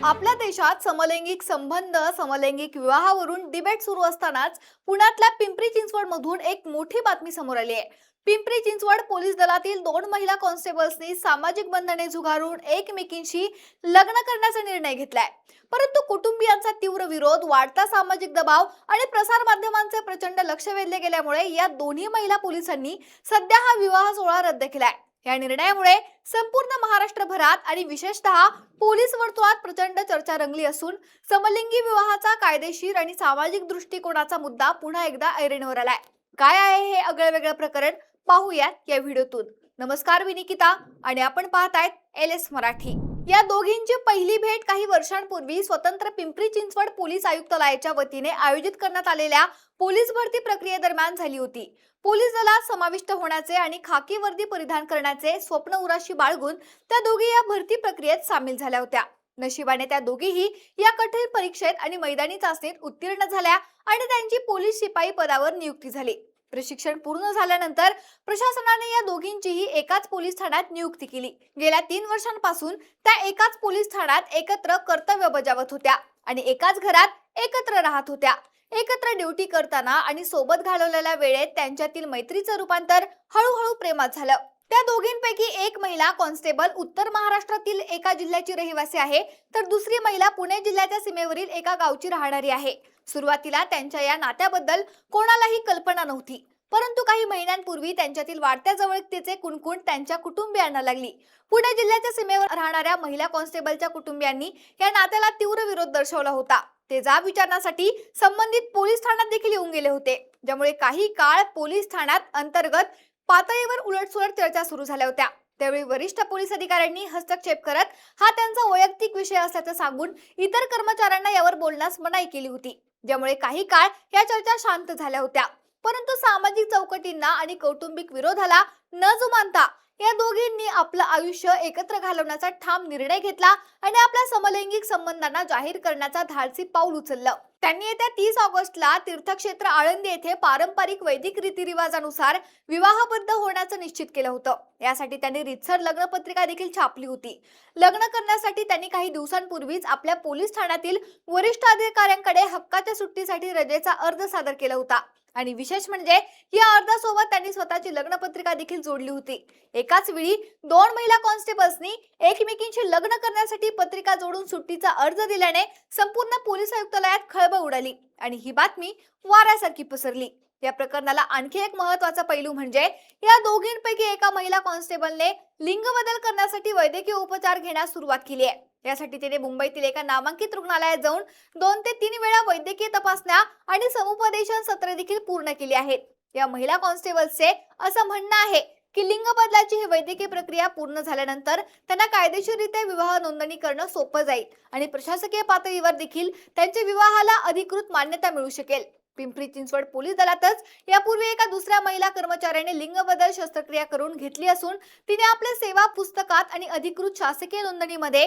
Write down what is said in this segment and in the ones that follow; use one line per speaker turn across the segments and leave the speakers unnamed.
आपल्या देशात समलैंगिक संबंध समलैंगिक विवाहावरून डिबेट सुरू असतानाच पुण्यातल्या पिंपरी चिंचवड मधून एक मोठी बातमी समोर आली आहे। पिंपरी चिंचवड पोलीस दलातील 2 महिला कॉन्स्टेबल्सनी सामाजिक बंधने झुगारून एकमेकींशी लग्न करण्याचा निर्णय घेतलाय। परंतु कुटुंबियांचा तीव्र विरोध, वाढता सामाजिक दबाव आणि प्रसार माध्यमांचे प्रचंड लक्ष वेधले गेल्यामुळे या दोन्ही महिला पोलिसांनी सध्या हा विवाह सोहळा रद्द केलाय। या निर्णयामुळे संपूर्ण महाराष्ट्रभरात आणि विशेषतः पोलीस वर्तुळात प्रचंड चर्चा रंगली असून समलिंगी विवाहाचा कायदेशीर आणि सामाजिक दृष्टिकोनाचा मुद्दा पुन्हा एकदा ऐरणीवर आलाय। काय आहे हे आगळेवेगळे प्रकरण पाहूयात या व्हिडिओतून। नमस्कार, मी निकिता आणि आपण पाहतायत LS मराठी। या दोघींची पहिली भेट काही वर्षांपूर्वी स्वतंत्र पिंपरी चिंचवड पोलीस आयुक्तालयाच्या वतीने आयोजित करण्यात आलेल्या पोलीस भरती प्रक्रियेदरम्यान झाली होती। पोलीस दलात समाविष्ट होण्याचे आणि खाकी वर्दी परिधान करण्याचे स्वप्न उराशी बाळगून त्या दोघी या भरती प्रक्रियेत सामील झाल्या होत्या। नशिबाने त्या दोघीही या कठीण परीक्षेत आणि मैदानी चाचणीत उत्तीर्ण झाल्या आणि त्यांची पोलीस शिपाई पदावर नियुक्ती झाली। प्रशिक्षण पूर्ण झाल्यानंतर प्रशासनाने या दोघींचीही एकाच पोलीस ठाण्यात नियुक्ती केली। गेल्या 3 वर्षांपासून त्या एकाच पोलीस ठाण्यात एकत्र कर्तव्य बजावत होत्या आणि एकाच घरात एकत्र राहत होत्या। एकत्र ड्युटी करताना आणि सोबत घालवलेल्या वेळेत त्यांच्यातील मैत्रीचं रूपांतर हळूहळू प्रेमात झालं। त्या दोघींपैकी एक महिला कॉन्स्टेबल उत्तर महाराष्ट्रातील एका जिल्ह्याची रहिवासी आहे, तर दुसरी महिला पुणे जिल्ह्याच्या सीमेवरील एका गावची राहणारी आहे। सुरुवातीला त्यांच्या या नात्याबद्दल कोणालाही कल्पना नव्हती, परंतु काही महिन्यांपूर्वी त्यांच्यातील वाढत्या जवळीकतेचे कुणकुण त्यांच्या कुटुंबियांना लागली। पुणे जिल्ह्याच्या सीमेवर राहणाऱ्या महिला कॉन्स्टेबलच्या कुटुंबियांनी या नात्याला तीव्र विरोध दर्शवला होता। ते जाब विचारण्यासाठी संबंधित पोलीस ठाण्यात देखील येऊन गेले होते, ज्यामुळे काही काळ पोलीस ठाण्यात अंतर्गत पातळीवर उलटसुलट चर्चा सुरू झाल्या होत्या। त्यावेळी वरिष्ठ पोलीस अधिकाऱ्यांनी हस्तक्षेप करत हा त्यांचा वैयक्तिक विषय असल्याचं सांगून इतर कर्मचाऱ्यांना यावर बोलण्यास मनाई केली होती, ज्यामुळे काही काळ या चर्चा शांत झाल्या होत्या। परंतु सामाजिक चौकटींना आणि कौटुंबिक विरोधाला न जुमानता या दोघींनी आपलं आयुष्य एकत्र घालवण्याचा ठाम निर्णय घेतला आणि आपल्या समलैंगिक संबंधांना जाहीर करण्याचा धाडसी पाऊल उचललं। त्यांनी येत्या 30 ऑगस्टला तीर्थक्षेत्र आळंदी येथे पारंपरिक वैदिक रीतिरिवाजानुसार विवाहबद्ध होण्याचं निश्चित केलं होतं। यासाठी त्यांनी रीतसर लग्नपत्रिका देखील छापली होती। लग्न करण्यासाठी त्यांनी काही दिवसांपूर्वीच आपल्या पोलीस ठाण्यातील वरिष्ठ अधिकाऱ्यांकडे हक्काच्या सुट्टीसाठी रजेचा अर्ज सादर केला होता आणि विशेष म्हणजे या अर्जासोबत त्यांनी स्वतःची लग्नपत्रिका देखील जोडली होती। एकाच वेळी 2 महिला कॉन्स्टेबल्सनी एकमेकींशी लग्न करण्यासाठी पत्रिका जोडून सुट्टीचा अर्ज दिल्याने संपूर्ण पोलीस आयुक्तालयात खळबळ उडाली आणि ही बातमी वाऱ्यासारखी पसरली। या प्रकरणाला आणखी एक महत्त्वाचा पैलू म्हणजे या दोघींपैकी एका महिला कॉन्स्टेबलने लिंग बदल करण्यासाठी वैद्यकीय उपचार घेण्यास सुरुवात केली आहे। यासाठी तिने मुंबईतील एका नामांकित रुग्णालयात जाऊन 2 ते 3 वेळा वैद्यकीय तपासण्या आणि समुपदेशन सत्रे देखील पूर्ण केली आहेत। या महिला कॉन्स्टेबल्सचे असं म्हणणं आहे की लिंग बदलाची ही वैद्यकीय प्रक्रिया पूर्ण झाल्यानंतर त्यांना कायदेशीररित्या विवाह नोंदणी करणं सोपं जाईल आणि प्रशासकीय पातळीवर देखील त्यांच्या विवाहाला अधिकृत मान्यता मिळू शकेल। पिंपरी चिंचवड पोलीस दलातच यापूर्वी एका दुसऱ्या महिला कर्मचाऱ्याने लिंग बदल शस्त्रक्रिया करून घेतली असून तिने आपल्या सेवा पुस्तकात आणि अधिकृत शासकीय नोंदणीमध्ये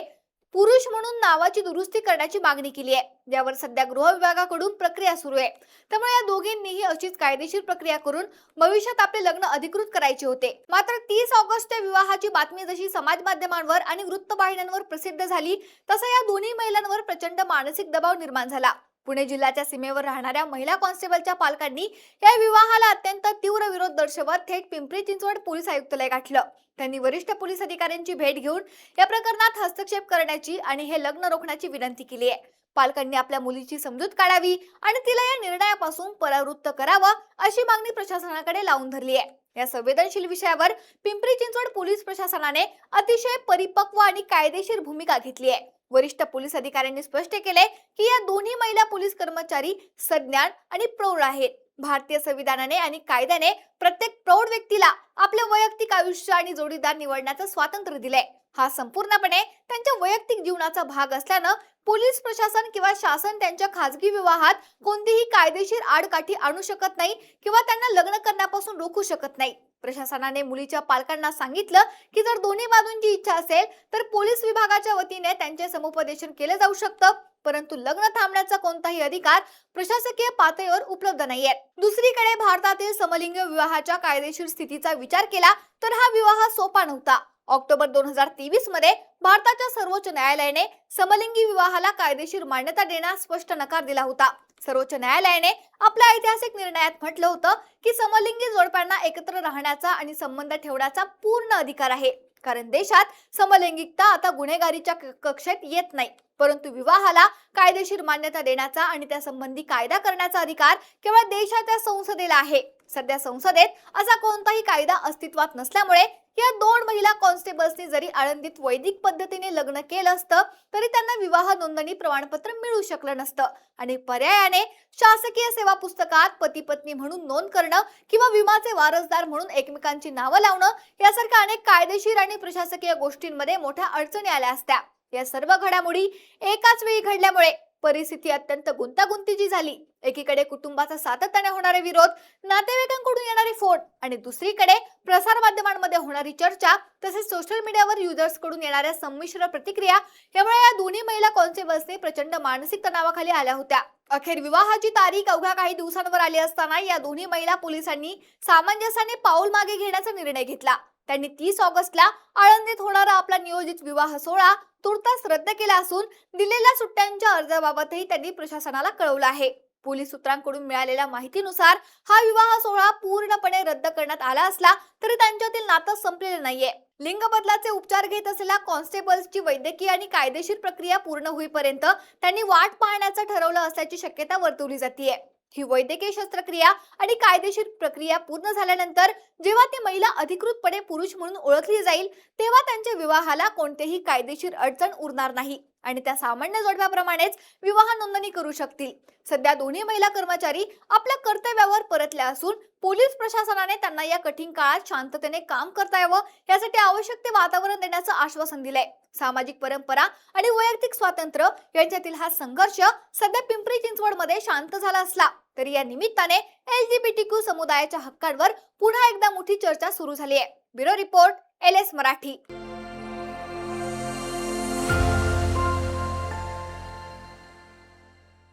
पुरुष म्हणून नावाची दुरुस्ती करण्याची मागणी केली आहे, ज्यावर सध्या गृह विभागाकडून प्रक्रिया सुरू आहे। त्यामुळे या दोघींनीही अशीच कायदेशीर प्रक्रिया करून भविष्यात आपले लग्न अधिकृत करायचे होते। मात्र 30 ऑगस्टच्या विवाहाची बातमी जशी समाज माध्यमांवर आणि वृत्तवाहिन्यांवर प्रसिद्ध झाली, तसा या दोन्ही महिलांवर प्रचंड मानसिक दबाव निर्माण झाला। पुणे जिल्ह्याच्या सीमेवर राहणाऱ्या महिला कॉन्स्टेबलच्या पालकांनी या विवाहाला अत्यंत तीव्र विरोध दर्शवत थेट पिंपरी चिंचवड पोलीस आयुक्तालय गाठलं। त्यांनी वरिष्ठ पोलीस अधिकाऱ्यांची भेट घेऊन या प्रकरणात हस्तक्षेप करण्याची आणि हे लग्न रोखण्याची विनंती केली आहे। पालकांनी आपल्या मुलीची समजूत काढावी आणि तिला या निर्णयापासून परावृत्त करावं अशी मागणी प्रशासनाकडे लावून धरली आहे। या संवेदनशील विषयावर पिंपरी चिंचवड पोलीस प्रशासनाने अतिशय परिपक्व आणि कायदेशीर भूमिका घेतली आहे। वरिष्ठ पोलीस अधिकाऱ्यांनी स्पष्ट केले की या दोन्ही महिला पोलीस कर्मचारी सज्ञान आणि प्रौढ आहेत। भारतीय संविधानाने आणि कायद्याने प्रत्येक प्रौढ व्यक्तीला आपले वैयक्तिक आयुष्य आणि जोडीदार निवडण्याचं स्वातंत्र्य दिलंय। हा संपूर्णपणे त्यांच्या वैयक्तिक जीवनाचा भाग असल्यानं पोलीस प्रशासन किंवा शासन त्यांच्या खासगी विवाहात कोणतीही कायदेशीर आडकाठी आणू शकत नाही किंवा त्यांना लग्न करण्यापासून रोखू शकत नाही। प्रशासनाने मुलीच्या पालकांना सांगितलं की जर दोन्ही बाजूंची इच्छा असेल तर पोलीस विभागाच्या वतीने त्यांचे समुपदेशन केले जाऊ शकतं, परंतु लग्न थांबण्याचा कोणताही अधिकार प्रशासकीय पातळीवर उपलब्ध नाहीये। दुसरीकडे भारतातील समलिंगी विवाहाच्या कायदेशीर स्थितीचा विचार केला तर हा विवाह सोपा नव्हता। ऑक्टोबर 2023 मध्ये भारताच्या सर्वोच्च न्यायालयाने समलिंगी विवाहाला कायदेशीर मान्यता देण्यास स्पष्ट नकार दिला होता. सर्वोच्च न्यायालयाने आपल्या ऐतिहासिक निर्णयात म्हटलं होतं की समलिंगी जोडप्यांना एकत्र राहण्याचा आणि संबंध ठेवण्याचा पूर्ण अधिकार आहे, कारण देशात समलैंगिकता आता गुन्हेगारीच्या कक्षेत येत नाही, परंतु विवाहाला कायदेशीर मान्यता देण्याचा आणि त्या संबंधी कायदा करण्याचा अधिकार केवळ देशाच्या संसदेला आहे. सध्या संसदेत असा कोणताही कायदा अस्तित्वात नसल्यामुळे या 2 महिला कॉन्स्टेबल्सनी जरी आळंदीत वैदिक पद्धतीने लग्न केलं असतं तरी त्यांना विवाह नोंदणी प्रमाणपत्र मिळू शकलं नसतं आणि पर्यायाने शासकीय सेवा पुस्तकात पती पत्नी म्हणून नोंद करणं किंवा विमाचे वारसदार म्हणून एकमेकांची नावं लावणं यासारख्या अनेक कायदेशीर आणि प्रशासकीय गोष्टींमध्ये मोठ्या अडचणी आल्या असत्या. या सर्व घडामोडी एकाच वेळी घडल्यामुळे परिस्थिती अत्यंत गुंतागुंतीची झाली. एकीकडे कुटुंबाचा सातत्याने होणारे विरोध, नातेवाईकांकडून येणारे फोन आणि दुसरीकडे प्रसार माध्यमांमध्ये होणारी चर्चा तसेच सोशल मीडियावर युजर्स कडून येणाऱ्या संमिश्र प्रतिक्रिया यामुळे या दोन्ही महिला कॉन्स्टेबल्सने प्रचंड मानसिक तणावाखाली आल्या होत्या. अखेर विवाहाची तारीख अवघ्या काही दिवसांवर आली असताना या दोन्ही महिला पोलिसांनी सामंजस्याने पाऊल मागे घेण्याचा निर्णय घेतला. त्यांनी 30 ऑगस्टला आळंदीत होणारा आपला नियोजित विवाह सोहळा तुर्तास रद्द केला असून दिलेल्या सुट्ट्यांच्या अर्जाबाबतही त्यांनी प्रशासनाला कळवलं आहे. पोलीस सूत्रांकडून मिळालेल्या माहितीनुसार हा विवाह सोहळा पूर्णपणे रद्द करण्यात आला असला तरी त्यांच्यातील नातं संपलेलं नाहीये. लिंग बदलाचे उपचार घेत असलेल्या कॉन्स्टेबल्सची वैद्यकीय आणि कायदेशीर प्रक्रिया पूर्ण होईपर्यंत त्यांनी वाट पाहण्याचं ठरवलं असल्याची शक्यता वर्तवली जाते. ही वैद्यकीय शस्त्रक्रिया आणि कायदेशीर प्रक्रिया पूर्ण झाल्यानंतर जेव्हा ती महिला अधिकृतपणे पुरुष म्हणून ओळखली जाईल तेव्हा त्यांच्या विवाहाला कोणतेही कायदेशीर अडचण उरणार नाही आणि त्या सामान्य जोडप्याप्रमाणेच विवाह नोंदणी करू शकतील. सध्या दोन्ही महिला कर्मचारी आपल्या कर्तव्यावर परतल्या असून पोलीस प्रशासनाने त्यांना या कठीण काळात शांततेने काम करता यावं यासाठी आवश्यक ते वातावरण देण्याचं आश्वासन दिलंय. सामाजिक परंपरा आणि वैयक्तिक स्वातंत्र्य यांच्यातील हा संघर्ष सध्या पिंपरी चिंचवडमध्ये शांत झाला असला तरी या निमित्ताने LGBTQ समुदायाच्या हक्कांवर पुन्हा एकदा मोठी चर्चा सुरू झाली आहे. Bureau report LS Marathi.